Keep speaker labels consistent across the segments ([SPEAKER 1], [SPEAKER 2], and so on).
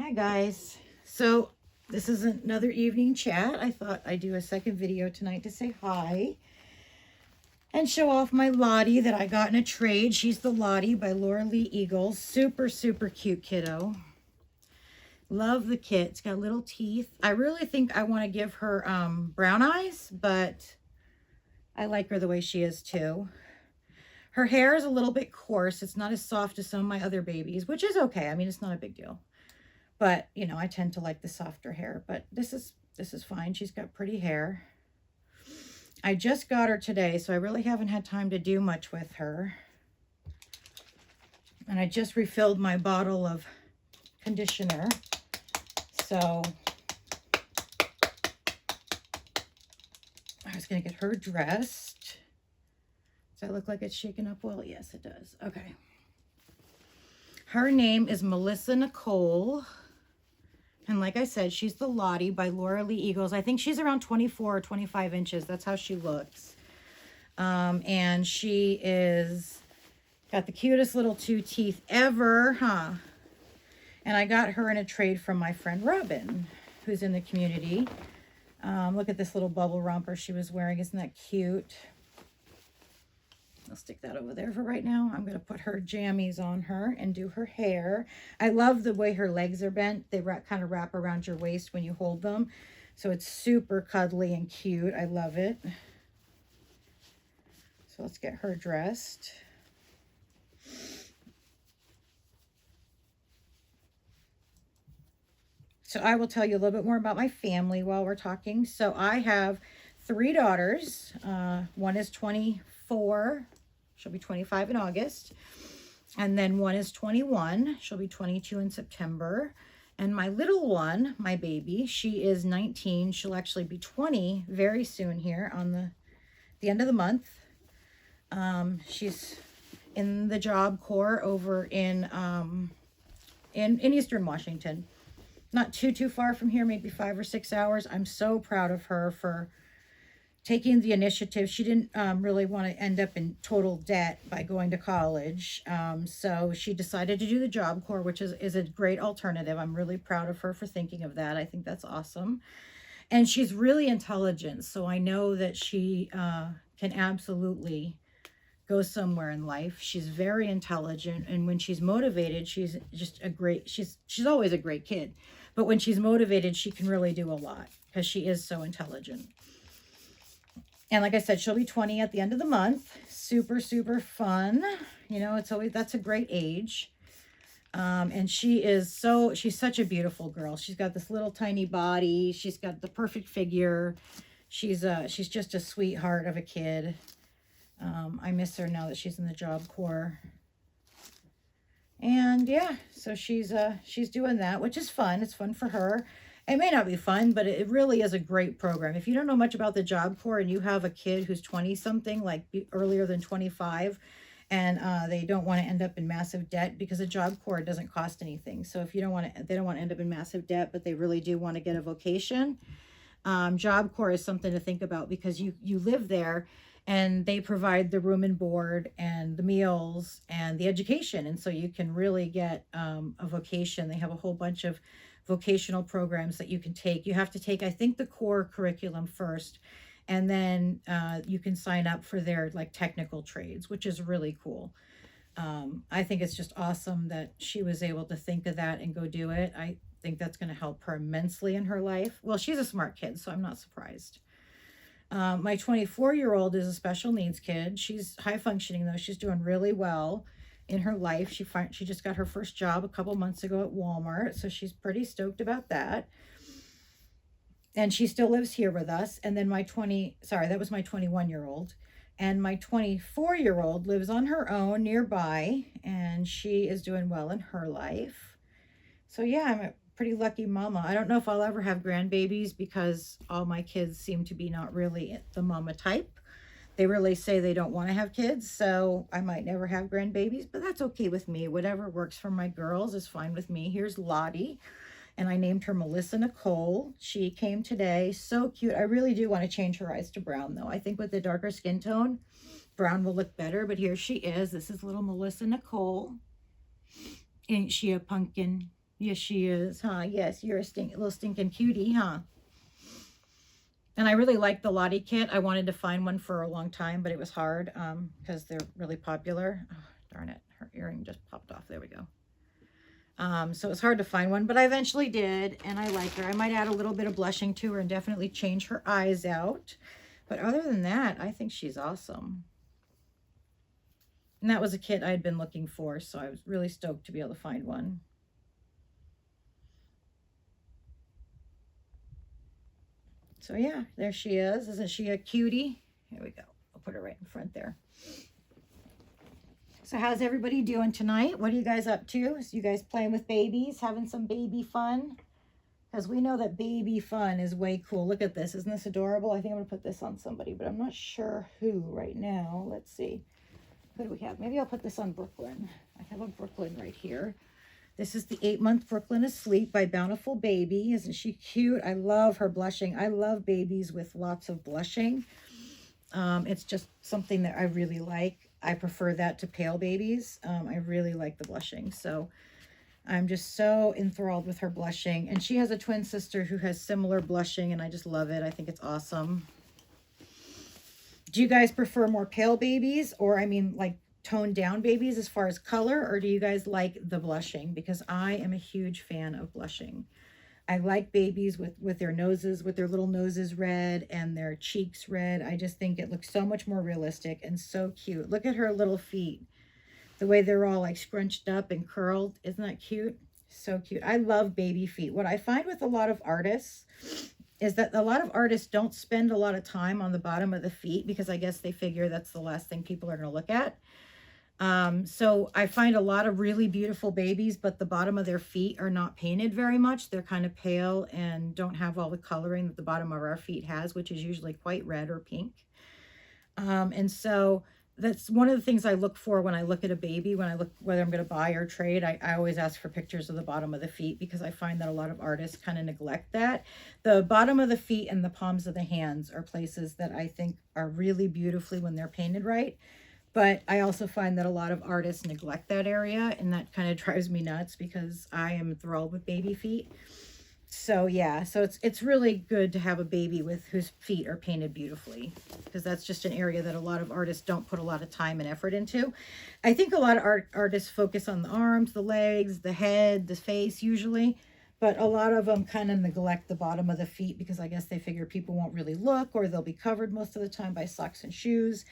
[SPEAKER 1] Hi guys. So this is another evening chat. I thought I'd do a second video tonight to say hi and show off my Lottie that I got in a trade. She's the Lottie by Laura Lee Eagles. Super, super cute kiddo. Love the kit. It's got little teeth. I really think I want to give her brown eyes, but I like her the way she is too. Her hair is a little bit coarse. It's not as soft as some of my other babies, which is okay. I mean, it's not a big deal. But, you know, I tend to like the softer hair, but this is fine. She's got pretty hair. I just got her today, so I really haven't had time to do much with her. And I just refilled my bottle of conditioner. So I was going to get her dressed. Does that look like it's shaken up well? Yes, it does. Okay. Her name is Melissa Nicole. And like I said, she's the Lottie by Laura Lee Eagles. I think she's around 24 or 25 inches. That's how she looks. And she is got the cutest little two teeth ever, huh? And I got her in a trade from my friend Robin, who's in the community. Look at this little bubble romper she was wearing. Isn't that cute? I'll stick that over there for right now. I'm going to put her jammies on her and do her hair. I love the way her legs are bent. They kind of wrap around your waist when you hold them. So it's super cuddly and cute. I love it. So let's get her dressed. So I will tell you a little bit more about my family while we're talking. So I have 3 daughters. One is 24. She'll be 25 in August. And then one is 21. She'll be 22 in September. And my little one, my baby, she is 19. She'll actually be 20 very soon here on the end of the month. She's in the Job Corps over in Eastern Washington. Not too far from here, maybe 5 or 6 hours. I'm so proud of her for taking the initiative. She didn't really want to end up in total debt by going to college. So she decided to do the Job Corps, which is a great alternative. I'm really proud of her for thinking of that. I think that's awesome. And she's really intelligent. So I know that she can absolutely go somewhere in life. She's very intelligent. And when she's motivated, she's just she's always a great kid. But when she's motivated, she can really do a lot because she is so intelligent. And like I said, she'll be 20 at the end of the month. Super, super fun. You know, that's a great age. And she's such a beautiful girl. She's got this little tiny body. She's got the perfect figure. She's just a sweetheart of a kid. I miss her now that she's in the Job Corps. And yeah, so she's doing that, which is fun. It's fun for her. It may not be fun, but it really is a great program. If you don't know much about the Job Corps and you have a kid who's 20-something, like earlier than 25, and they don't want to end up in massive debt, because the Job Corps doesn't cost anything. So if they don't want to end up in massive debt, but they really do want to get a vocation, Job Corps is something to think about, because you live there and they provide the room and board and the meals and the education. And so you can really get a vocation. They have a whole bunch of vocational programs that you can take. You have to take, I think, the core curriculum first, and then you can sign up for their like technical trades, which is really cool. I think it's just awesome that she was able to think of that and go do it. I think that's going to help her immensely in her life. Well, she's a smart kid, so I'm not surprised. My 24-year-old is a special needs kid. She's high functioning though. She's doing really well in her life. She just got her first job a couple months ago at Walmart, so she's pretty stoked about that. And she still lives here with us. And then that was my 21-year-old. And my 24-year-old lives on her own nearby, and she is doing well in her life. So yeah, I'm a pretty lucky mama. I don't know if I'll ever have grandbabies, because all my kids seem to be not really the mama type. They really say they don't want to have kids, so I might never have grandbabies, but that's okay with me. Whatever works for my girls is fine with me. Here's Lottie, and I named her Melissa Nicole. She came today. So cute. I really do want to change her eyes to brown, though. I think with the darker skin tone, brown will look better, but here she is. This is little Melissa Nicole. Ain't she a pumpkin? Yes, she is, huh? Yes, you're a little stinking cutie, huh? And I really like the Lottie kit. I wanted to find one for a long time, but it was hard because they're really popular. Oh, darn it. Her earring just popped off. There we go. So it's hard to find one, but I eventually did, and I like her. I might add a little bit of blushing to her and definitely change her eyes out. But other than that, I think she's awesome. And that was a kit I had been looking for, so I was really stoked to be able to find one. So yeah, there she is. Isn't she a cutie? Here we go. I'll put her right in front there. So how's everybody doing tonight? What are you guys up to? Is you guys playing with babies, having some baby fun? Because we know that baby fun is way cool. Look at this. Isn't this adorable? I think I'm going to put this on somebody, but I'm not sure who right now. Let's see. Who do we have? Maybe I'll put this on Brooklyn. I have a Brooklyn right here. This is the 8-month Brooklyn Asleep by Bountiful Baby. Isn't she cute? I love her blushing. I love babies with lots of blushing. It's just something that I really like. I prefer that to pale babies. I really like the blushing. So I'm just so enthralled with her blushing. And she has a twin sister who has similar blushing, and I just love it. I think it's awesome. Do you guys prefer more pale babies, or I mean like toned down babies as far as color, or do you guys like the blushing? Because I am a huge fan of blushing. I like babies with their noses, with their little noses red and their cheeks red. I just think it looks so much more realistic and so cute. Look at her little feet. The way they're all like scrunched up and curled. Isn't that cute? So cute. I love baby feet. What I find with a lot of artists is that a lot of artists don't spend a lot of time on the bottom of the feet because I guess they figure that's the last thing people are going to look at. So I find a lot of really beautiful babies, but the bottom of their feet are not painted very much. They're kind of pale and don't have all the coloring that the bottom of our feet has, which is usually quite red or pink. And so that's one of the things I look for when I look at a baby, when I look whether I'm going to buy or trade. I always ask for pictures of the bottom of the feet because I find that a lot of artists kind of neglect that. The bottom of the feet and the palms of the hands are places that I think are really beautifully when they're painted right. But I also find that a lot of artists neglect that area, and that kind of drives me nuts because I am enthralled with baby feet. So yeah, so it's really good to have a baby with whose feet are painted beautifully, because that's just an area that a lot of artists don't put a lot of time and effort into. I think a lot of artists focus on the arms, the legs, the head, the face usually, but a lot of them kind of neglect the bottom of the feet because I guess they figure people won't really look, or they'll be covered most of the time by socks and shoes.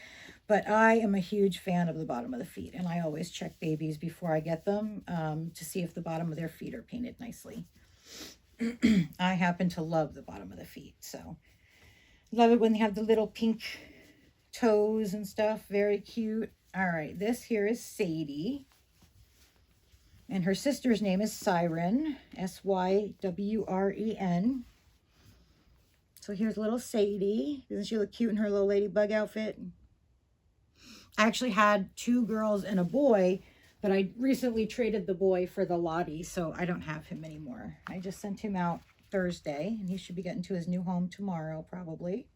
[SPEAKER 1] But I am a huge fan of the bottom of the feet, and I always check babies before I get them to see if the bottom of their feet are painted nicely. I happen to love the bottom of the feet, so love it when they have the little pink toes and stuff. Very cute. All right, this here is Sadie, and her sister's name is Sywren, Sywren. So here's little Sadie. Doesn't she look cute in her little ladybug outfit? I actually had 2 girls and a boy, but I recently traded the boy for the Lottie, so I don't have him anymore. I just sent him out Thursday, and he should be getting to his new home tomorrow, probably.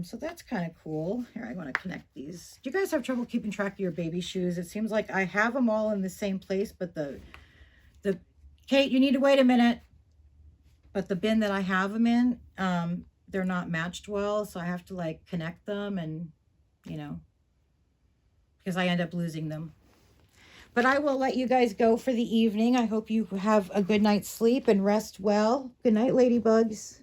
[SPEAKER 1] So that's kind of cool. Here, I want to connect these. Do you guys have trouble keeping track of your baby shoes? It seems like I have them all in the same place, but Kate, you need to wait a minute. But the bin that I have them in, they're not matched well, so I have to like connect them and because I end up losing them. But I will let you guys go for the evening. I hope you have a good night's sleep and rest well. Good night, ladybugs.